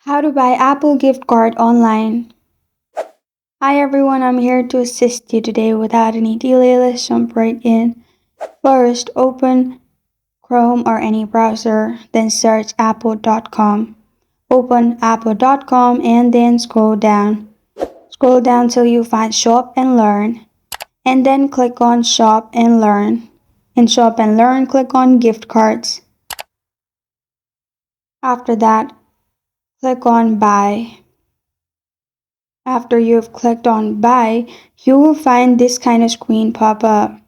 How to buy Apple gift card online. Hi everyone, I'm here to assist you today without any delay. Let's jump right in. First, open Chrome or any browser, then search apple.com. Open apple.com and then scroll down. Scroll down till you find Shop and Learn, and then click on Shop and Learn. In Shop and Learn, click on Gift Cards. After that, click on Buy. After you've clicked on Buy, you will find this kind of screen pop up.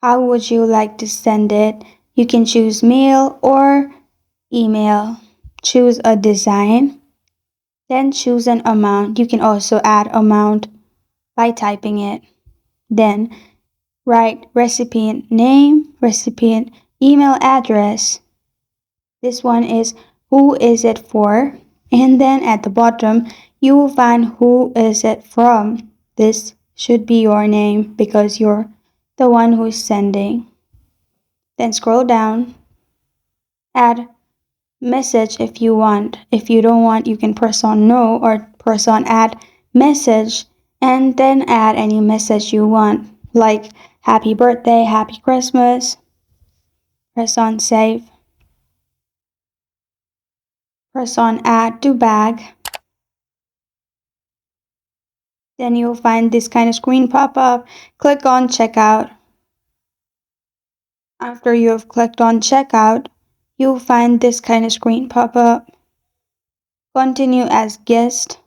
How would you like to send it? You can choose mail or email. Choose a design, then choose an amount. You can also add amount by typing it. Then write recipient name, recipient email address. This one is who is it for? And then at the bottom, you will find who is it from. This should be your name because you're the one who's sending. Then scroll down, add message if you want. If you don't want, you can press on no or press on add message and then add any message you want, like happy birthday, happy Christmas. Press on save. Press on add to bag. Then you'll find this kind of screen pop up. Click on checkout. After you have clicked on checkout, you'll find this kind of screen pop up. Continue as guest.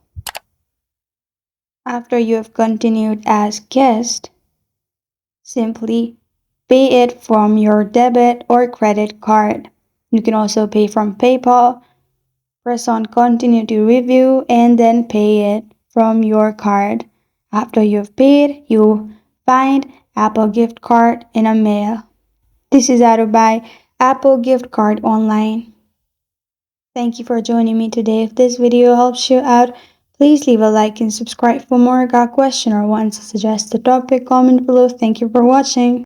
After you have continued as guest, simply pay it from your debit or credit card. You can also pay from PayPal. Press on continue to review and then pay it from your card. After you've paid, you find Apple gift card in a mail. This is how to buy Apple gift card online. Thank you for joining me today. If this video helps you out, please leave a like and subscribe for more. Got a question or want to suggest a topic, comment below. Thank you for watching.